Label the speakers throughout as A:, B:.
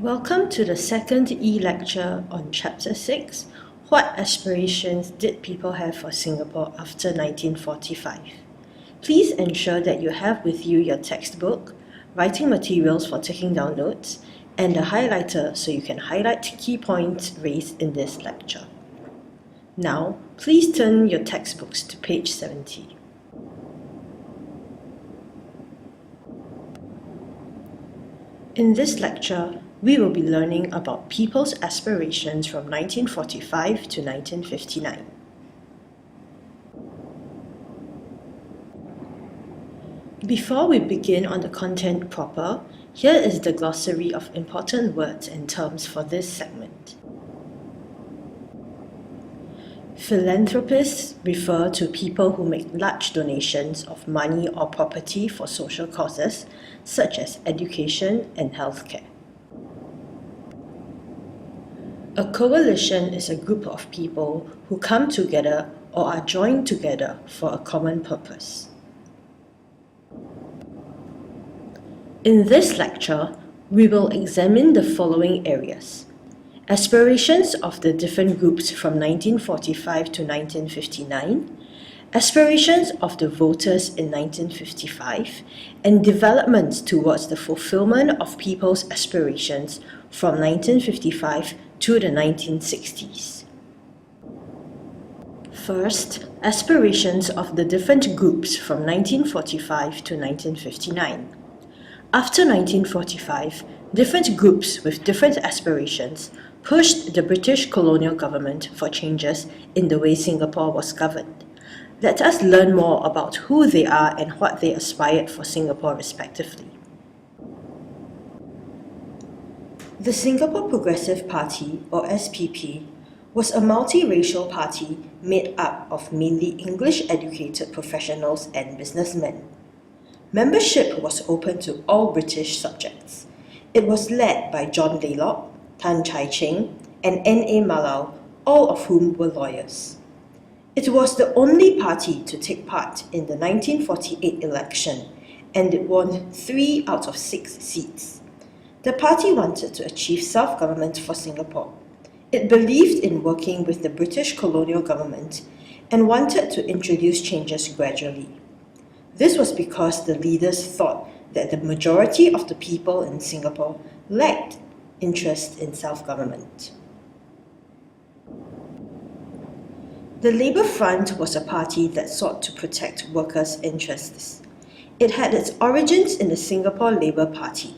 A: Welcome to the second e-lecture on Chapter 6, What Aspirations Did People Have for Singapore After 1945? Please ensure that you have with you your textbook, writing materials for taking down notes, and a highlighter so you can highlight key points raised in this lecture. Now, please turn your textbooks to page 70. In this lecture, we will be learning about people's aspirations from 1945 to 1959. Before we begin on the content proper, here is the glossary of important words and terms for this segment. Philanthropists refer to people who make large donations of money or property for social causes, such as education and healthcare. A coalition is a group of people who come together or are joined together for a common purpose. In this lecture, we will examine the following areas: aspirations of the different groups from 1945 to 1959, aspirations of the voters in 1955, and developments towards the fulfillment of people's aspirations from 1955 to the 1960s. First, aspirations of the different groups from 1945 to 1959. After 1945, different groups with different aspirations pushed the British colonial government for changes in the way Singapore was governed. Let us learn more about who they are and what they aspired for Singapore respectively. The Singapore Progressive Party, or SPP, was a multiracial party made up of mainly English-educated professionals and businessmen. Membership was open to all British subjects. It was led by John Laylock, Tan Chai Cheng, and N.A. Malau, all of whom were lawyers. It was the only party to take part in the 1948 election, and it won 3 out of 6 seats. The party wanted to achieve self-government for Singapore. It believed in working with the British colonial government and wanted to introduce changes gradually. This was because the leaders thought that the majority of the people in Singapore lacked interest in self-government. The Labour Front was a party that sought to protect workers' interests. It had its origins in the Singapore Labour Party.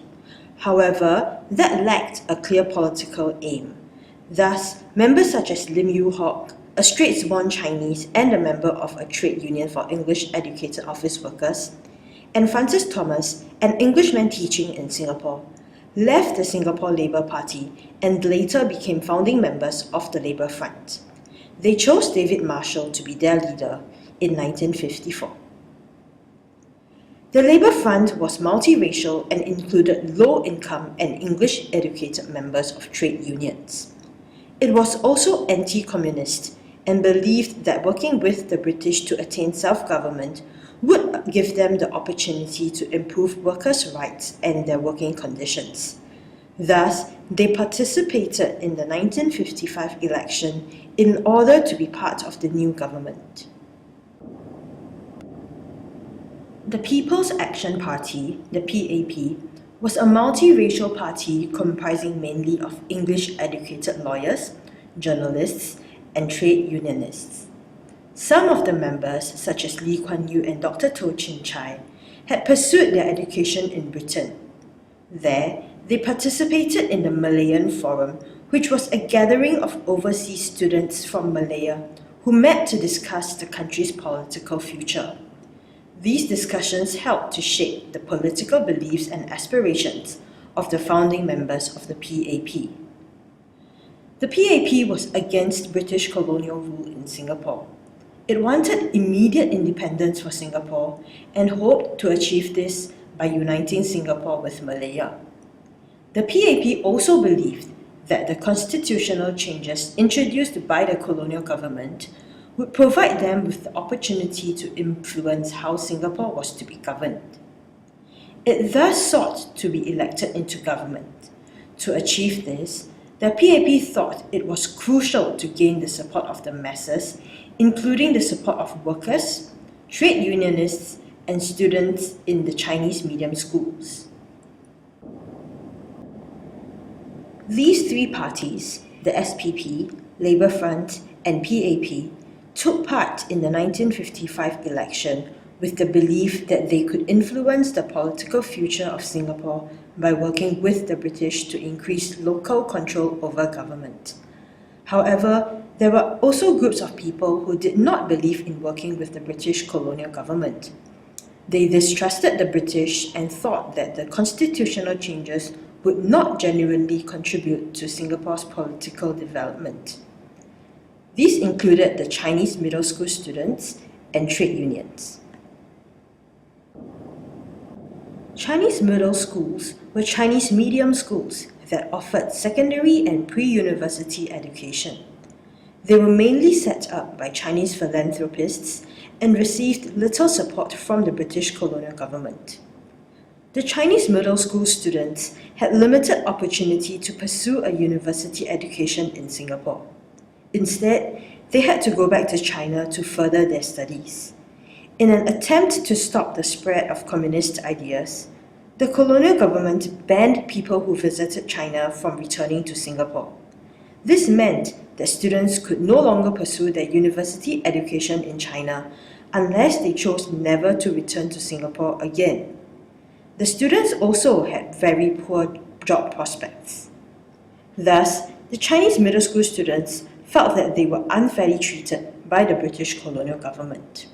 A: However, that lacked a clear political aim. Thus, members such as Lim Yew Hock, a Straits-born Chinese and a member of a trade union for English-educated office workers, and Francis Thomas, an Englishman teaching in Singapore, left the Singapore Labour Party and later became founding members of the Labour Front. They chose David Marshall to be their leader in 1954. The Labour Front was multiracial and included low-income and English-educated members of trade unions. It was also anti-communist and believed that working with the British to attain self-government would give them the opportunity to improve workers' rights and their working conditions. Thus, they participated in the 1955 election in order to be part of the new government. The People's Action Party, the PAP, was a multiracial party comprising mainly of English-educated lawyers, journalists, and trade unionists. Some of the members, such as Lee Kuan Yew and Dr. Toh Chin Chye, had pursued their education in Britain. There, they participated in the Malayan Forum, which was a gathering of overseas students from Malaya who met to discuss the country's political future. These discussions helped to shape the political beliefs and aspirations of the founding members of the PAP. The PAP was against British colonial rule in Singapore. It wanted immediate independence for Singapore and hoped to achieve this by uniting Singapore with Malaya. The PAP also believed that the constitutional changes introduced by the colonial government would provide them with the opportunity to influence how Singapore was to be governed. It thus sought to be elected into government. To achieve this, the PAP thought it was crucial to gain the support of the masses, including the support of workers, trade unionists, and students in the Chinese medium schools. These three parties, the SPP, Labour Front, and PAP, took part in the 1955 election with the belief that they could influence the political future of Singapore by working with the British to increase local control over government. However, there were also groups of people who did not believe in working with the British colonial government. They distrusted the British and thought that the constitutional changes would not genuinely contribute to Singapore's political development. These included the Chinese middle school students and trade unions. Chinese middle schools were Chinese medium schools that offered secondary and pre-university education. They were mainly set up by Chinese philanthropists and received little support from the British colonial government. The Chinese middle school students had limited opportunity to pursue a university education in Singapore. Instead, they had to go back to China to further their studies. In an attempt to stop the spread of communist ideas, the colonial government banned people who visited China from returning to Singapore. This meant that students could no longer pursue their university education in China unless they chose never to return to Singapore again. The students also had very poor job prospects. Thus, the Chinese middle school students felt that they were unfairly treated by the British colonial government.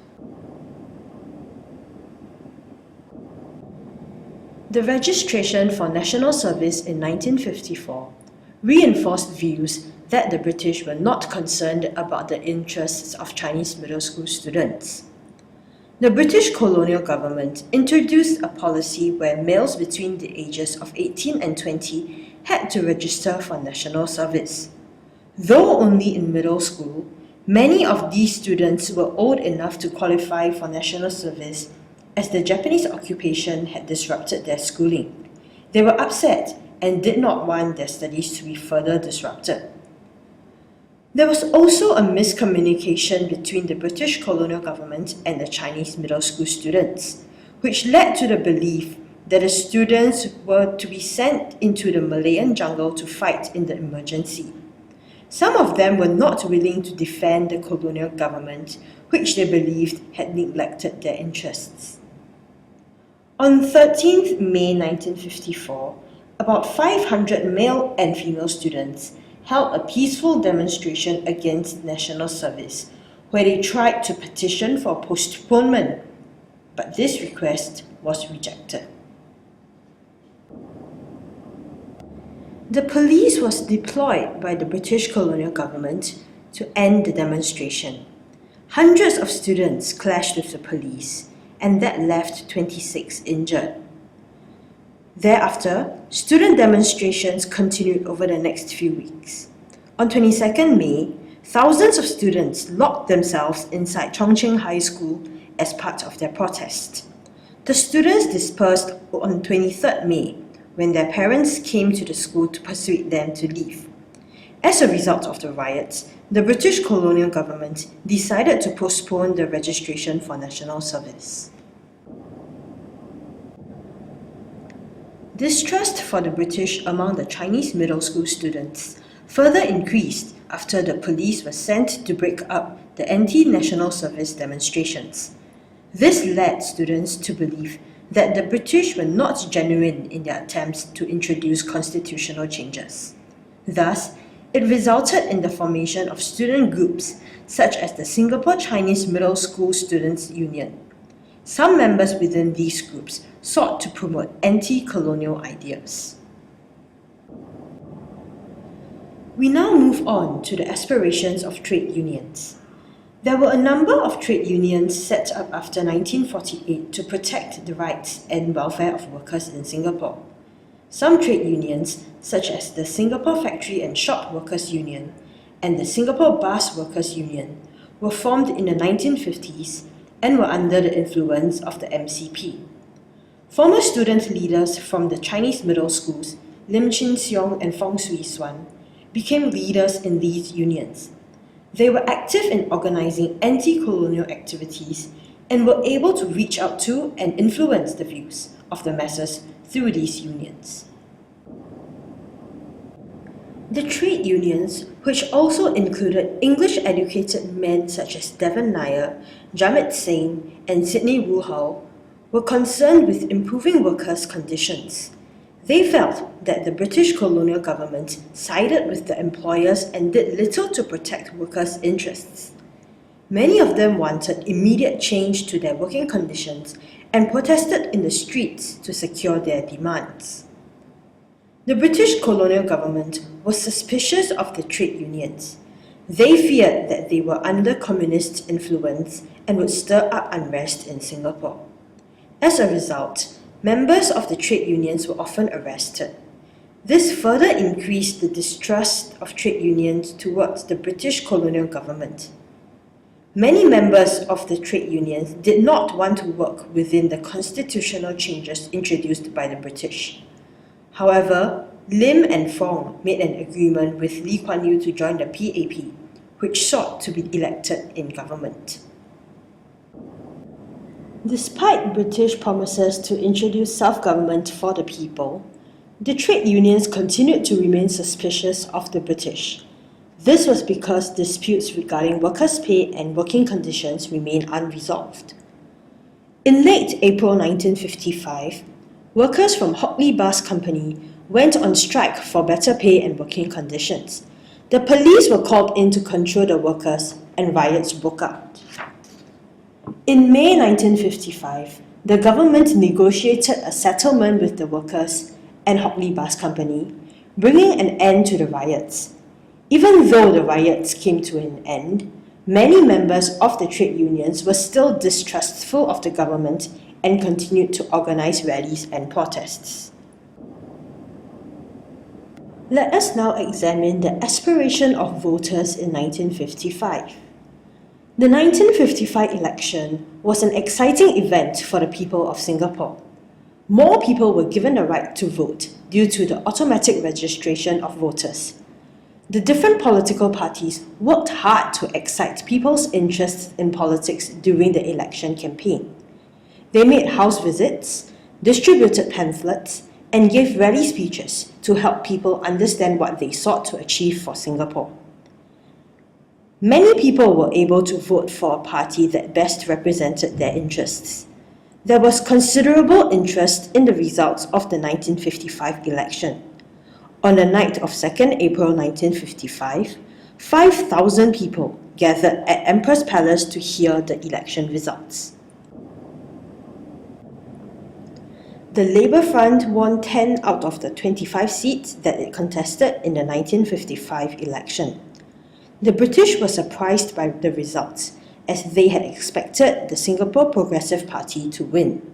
A: The registration for national service in 1954 reinforced views that the British were not concerned about the interests of Chinese middle school students. The British colonial government introduced a policy where males between the ages of 18 and 20 had to register for national service. Though only in middle school, many of these students were old enough to qualify for national service as the Japanese occupation had disrupted their schooling. They were upset and did not want their studies to be further disrupted. There was also a miscommunication between the British colonial government and the Chinese middle school students, which led to the belief that the students were to be sent into the Malayan jungle to fight in the emergency. Some of them were not willing to defend the colonial government, which they believed had neglected their interests. On 13th May 1954, about 500 male and female students held a peaceful demonstration against national service, where they tried to petition for postponement, but this request was rejected. The police was deployed by the British colonial government to end the demonstration. Hundreds of students clashed with the police, and that left 26 injured. Thereafter, student demonstrations continued over the next few weeks. On 22nd May, thousands of students locked themselves inside Chongqing High School as part of their protest. The students dispersed on 23rd May, when their parents came to the school to persuade them to leave. As a result of the riots, the British colonial government decided to postpone the registration for national service. Distrust for the British among the Chinese middle school students further increased after the police were sent to break up the anti-national service demonstrations. This led students to believe that the British were not genuine in their attempts to introduce constitutional changes. Thus, it resulted in the formation of student groups such as the Singapore Chinese Middle School Students' Union. Some members within these groups sought to promote anti-colonial ideas. We now move on to the aspirations of trade unions. There were a number of trade unions set up after 1948 to protect the rights and welfare of workers in Singapore. Some trade unions, such as the Singapore Factory and Shop Workers Union and the Singapore Bus Workers Union, were formed in the 1950s and were under the influence of the MCP. Former student leaders from the Chinese middle schools Lim Chin Siong and Fong Swee Suan, became leaders in these unions. They were active in organizing anti-colonial activities and were able to reach out to and influence the views of the masses through these unions. The trade unions, which also included English-educated men such as Devan Nair, Jamit Singh, and Sidney Wuhao, were concerned with improving workers' conditions. They felt that the British colonial government sided with the employers and did little to protect workers' interests. Many of them wanted immediate change to their working conditions and protested in the streets to secure their demands. The British colonial government was suspicious of the trade unions. They feared that they were under communist influence and would stir up unrest in Singapore. As a result, members of the trade unions were often arrested. This further increased the distrust of trade unions towards the British colonial government. Many members of the trade unions did not want to work within the constitutional changes introduced by the British. However, Lim and Fong made an agreement with Lee Kuan Yew to join the PAP, which sought to be elected in government. Despite British promises to introduce self-government for the people, the trade unions continued to remain suspicious of the British. This was because disputes regarding workers' pay and working conditions remained unresolved. In late April 1955, workers from Hock-Lee Bus Company went on strike for better pay and working conditions. The police were called in to control the workers and riots broke out. In May 1955, the government negotiated a settlement with the workers and Hock-Lee Bus Company, bringing an end to the riots. Even though the riots came to an end, many members of the trade unions were still distrustful of the government and continued to organize rallies and protests. Let us now examine the aspiration of voters in 1955. The 1955 election was an exciting event for the people of Singapore. More people were given the right to vote due to the automatic registration of voters. The different political parties worked hard to excite people's interest in politics during the election campaign. They made house visits, distributed pamphlets, and gave rally speeches to help people understand what they sought to achieve for Singapore. Many people were able to vote for a party that best represented their interests. There was considerable interest in the results of the 1955 election. On the night of 2nd April 1955, 5,000 people gathered at Empress Palace to hear the election results. The Labour Front won 10 out of the 25 seats that it contested in the 1955 election. The British were surprised by the results, as they had expected the Singapore Progressive Party to win.